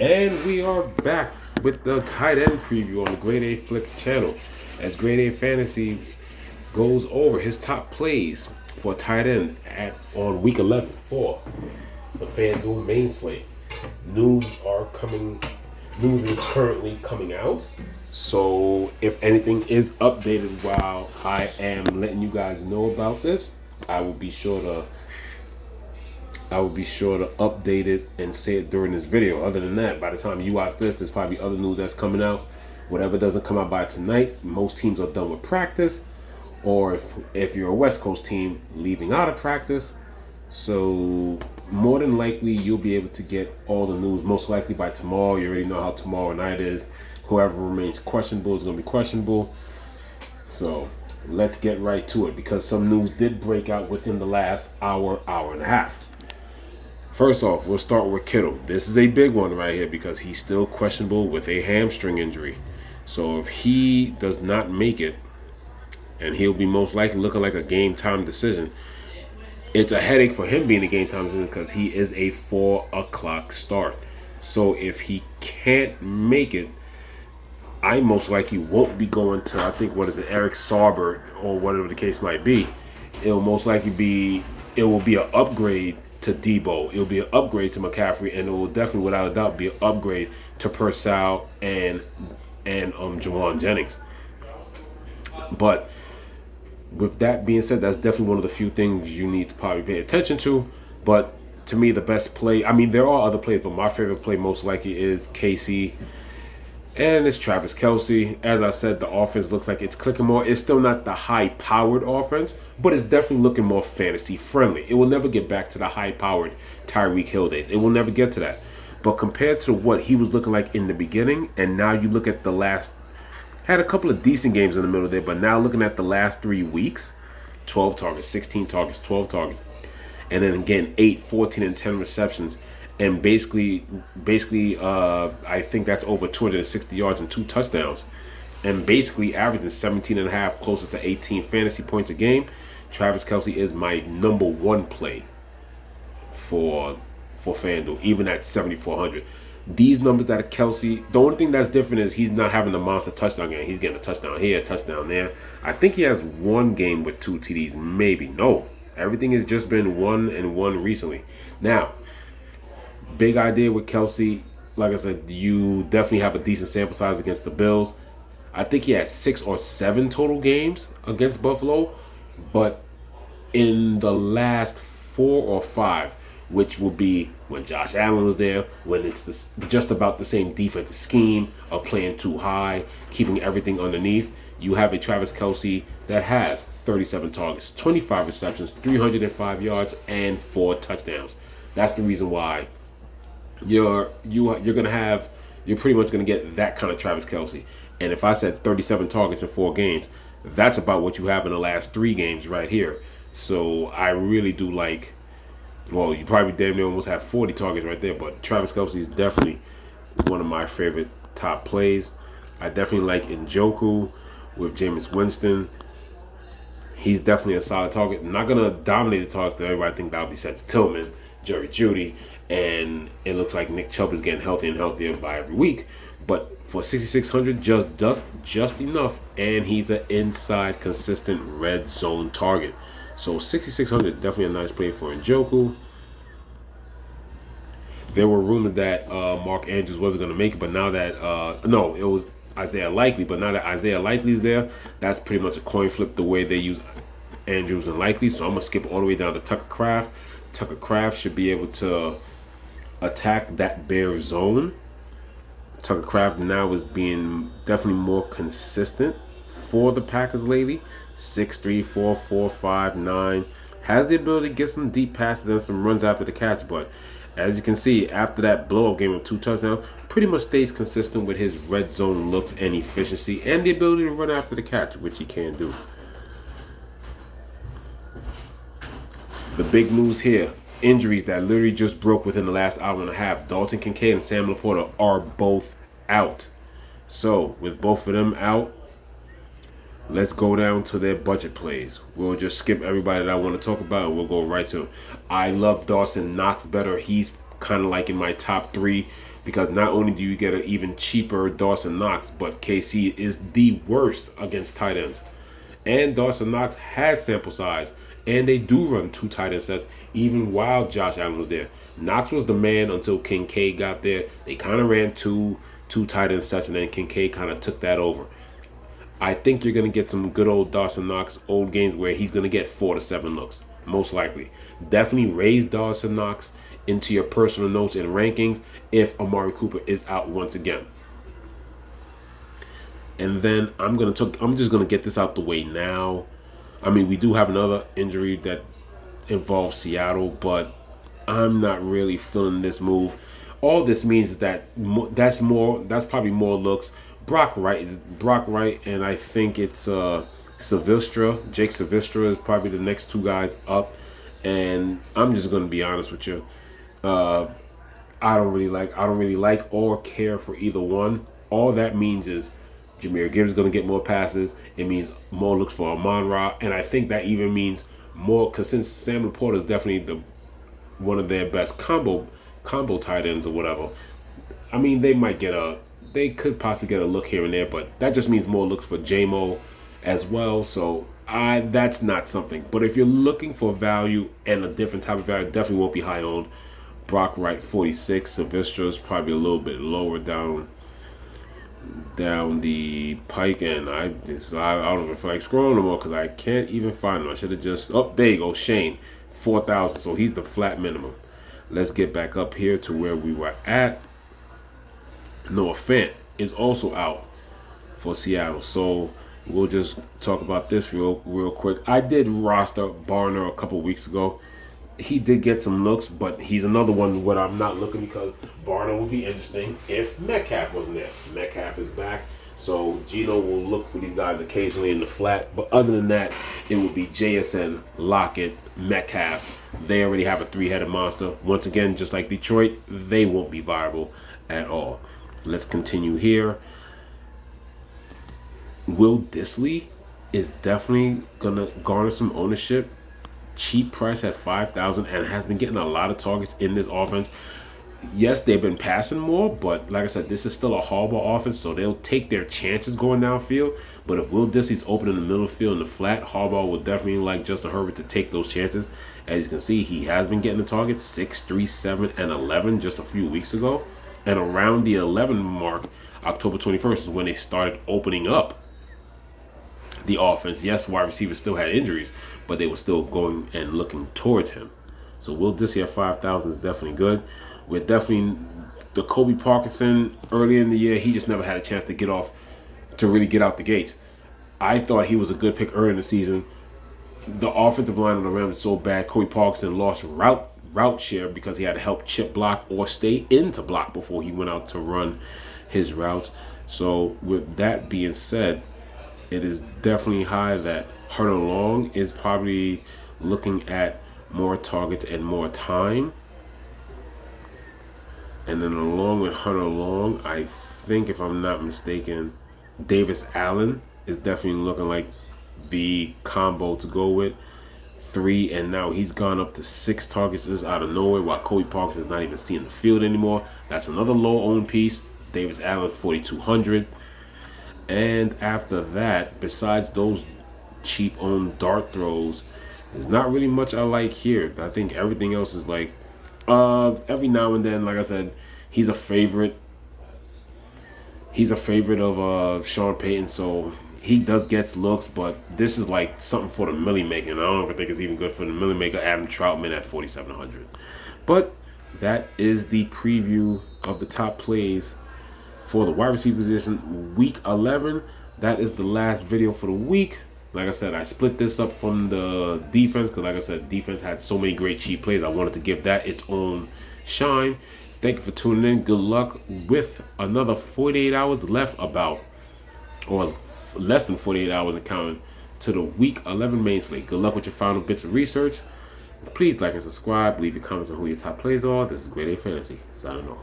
And we are back with the tight end preview on the Grade A Flicks channel. As Grade A Fantasy goes over his top plays for tight end on week 11 for the FanDuel main slate. News are coming. News is currently coming out. So if anything is updated while I am letting you guys know about this, I will be sure to update it and say it during this video. Other than that, by the time you watch this, there's probably other news that's coming out. Whatever doesn't come out by tonight, most teams are done with practice, or if you're a West Coast team, leaving out of practice. So more than likely, you'll be able to get all the news most likely by tomorrow. You already know how tomorrow night is. Whoever remains questionable is going to be questionable. So let's get right to it, because some news did break out within the last hour and a half. First off, we'll start with Kittle. This is a big one right here because he's still questionable with a hamstring injury. So if he does not make it, and he'll be most likely looking like a game time decision, it's a headache for him being a game time decision because he is a 4 o'clock start. So if he can't make it, I most likely won't be going to, I think, Eric Saubert or whatever the case might be. It will be an upgrade to Debo. It'll be an upgrade to McCaffrey, and it will definitely, without a doubt, be an upgrade to Purcell and Jawan Jennings. But with that being said, that's definitely one of the few things you need to probably pay attention to. But to me, the best play, I mean, there are other plays, but my favorite play most likely is Kelce. And it's Travis Kelce. As I said, the offense looks like it's clicking more. It's still not the high-powered offense, but it's definitely looking more fantasy-friendly. It will never get back to the high-powered Tyreek Hill days. It will never get to that. But compared to what he was looking like in the beginning, and now you look at the last, had a couple of decent games in the middle there, but now looking at the last 3 weeks, 12 targets, 16 targets, 12 targets, and then again, 8, 14, and 10 receptions. And basically, I think that's over 260 yards and 2 touchdowns. And basically averaging 17 and a half, closer to 18 fantasy points a game. Travis Kelce is my number one play for FanDuel, even at 7,400. These numbers that are Kelce, the only thing that's different is he's not having a monster touchdown game. He's getting a touchdown here, a touchdown there. I think he has one game with 2 TDs, maybe. No, everything has just been 1 and 1 recently. Now, big idea with Kelce. Like I said, you definitely have a decent sample size against the Bills. I think he had 6 or 7 total games against Buffalo, but in the last 4 or 5, which will be when Josh Allen was there, when it's just about the same defensive scheme of playing too high, keeping everything underneath, you have a Travis Kelce that has 37 targets, 25 receptions, 305 yards, and 4 touchdowns. That's the reason why you're pretty much gonna get that kind of Travis Kelce. And if I said 37 targets in 4 games, that's about what you have in the last 3 games right here. So I really do like. Well, you probably damn near almost have 40 targets right there, but Travis Kelce is definitely one of my favorite top plays. I definitely like Njoku with Jameis Winston. He's definitely a solid target. Not gonna dominate the targets because everybody think that'll be Cedric Tillman, Jerry Jeudy, and it looks like Nick Chubb is getting healthier and healthier by every week. But for 6,600, just enough, and he's an inside consistent red zone target. So 6,600, definitely a nice play for Njoku. There were rumors that Mark Andrews wasn't going to make it, but now that no, it was Isaiah Likely. But now that Isaiah Likely's there, that's pretty much a coin flip the way they use Andrews and Likely. So I'm gonna skip all the way down to Tucker Kraft. Tucker Kraft should be able to attack that Bear zone. Tucker Kraft now is being definitely more consistent for the Packers lately. 6'3", 4'4", 5'9". Has the ability to get some deep passes and some runs after the catch, but as you can see, after that blow-up game of 2 touchdowns, pretty much stays consistent with his red zone looks and efficiency and the ability to run after the catch, which he can do. The big news here, injuries that literally just broke within the last hour and a half. Dalton Kincaid and Sam Laporta are both out. So, with both of them out, let's go down to their budget plays. We'll just skip everybody that I want to talk about and we'll go right to him. I love Dawson Knox better. He's kind of like in my top 3 because not only do you get an even cheaper Dawson Knox, but KC is the worst against tight ends. And Dawson Knox has sample size, and they do run 2 tight end sets even while Josh Allen was there. Knox was the man until Kincaid got there. They kind of ran two tight end sets, and then Kincaid kind of took that over. I think you're going to get some good old Dawson Knox old games where he's going to get 4 to 7 looks, most likely. Definitely raise Dawson Knox into your personal notes and rankings if Amari Cooper is out once again. And then I'm just gonna get this out the way now. I mean, we do have another injury that involves Seattle, but I'm not really feeling this move. All this means is that that's probably more looks. Brock Wright, and I think it's Silvestre. Jake Silvestre is probably the next 2 guys up. And I'm just gonna be honest with you. I don't really like or care for either one. All that means is Jahmyr Gibbs is going to get more passes. It means more looks for Amon-Ra, and I think that even means more because since Sam Laporta is definitely one of their best combo tight ends or whatever. I mean, they could possibly get a look here and there, but that just means more looks for JMO as well. So that's not something. But if you're looking for value and a different type of value, definitely won't be high owned. Brock Wright 46, Silvestre is probably a little bit lower down the pike, and I don't even feel like scrolling no more because I can't even find him. I should have just there you go, Shane 4,000. So he's the flat minimum. Let's get back up here to where we were at. Noah Fant is also out for Seattle, so we'll just talk about this real quick. I did roster Barner a couple weeks ago. He did get some looks, but he's another one where I'm not looking because Barner would be interesting if Metcalf wasn't there. Metcalf is back, so Gino will look for these guys occasionally in the flat. But other than that, it would be JSN, Lockett, Metcalf. They already have a 3-headed monster. Once again, just like Detroit, they won't be viable at all. Let's continue here. Will Dissly is definitely going to garner some ownership. Cheap price at 5,000 and has been getting a lot of targets in this offense. Yes, they've been passing more, but like I said, this is still a Harbaugh offense, so they'll take their chances going downfield. But if Will Dissly's open in the middle field in the flat, Harbaugh will definitely like Justin Herbert to take those chances. As you can see, he has been getting the targets 6, 3, 7, and 11 just a few weeks ago. And around the 11 mark, October 21st is when they started opening up the offense. Yes, wide receivers still had injuries, but they were still going and looking towards him. So Will Dissly at 5,000 is definitely good. We're definitely the Kobe Parkinson early in the year. He just never had a chance to really get out the gates. I thought he was a good pick early in the season. The offensive line on the Rams is so bad. Kobe Parkinson lost route share because he had to help chip block or stay into block before he went out to run his routes. So with that being said, it is definitely high that Hunter Long is probably looking at more targets and more time. And then along with Hunter Long, I think if I'm not mistaken, Davis Allen is definitely looking like the combo to go with. 3, and now he's gone up to 6 targets just out of nowhere while Kobe Parkinson is not even seeing the field anymore. That's another low-owned piece. Davis Allen 4,200. And after that, besides those cheap-owned dart throws, there's not really much I like here. I think everything else is like, every now and then, like I said, he's a favorite. He's a favorite of Sean Payton, so he does get looks, but this is like something for the Millie maker. And I don't even think it's even good for the Millie maker. Adam Troutman at 4,700. But that is the preview of the top plays for the wide receiver position, week 11. That is the last video for the week. Like I said, I split this up from the defense because, like I said, defense had so many great cheap plays. I wanted to give that its own shine. Thank you for tuning in. Good luck with another 48 hours left or less than 48 hours and counting to the week 11 main slate. Good luck with your final bits of research. Please like and subscribe. Leave your comments on who your top plays are. This is Grade A Fantasy. Signing off.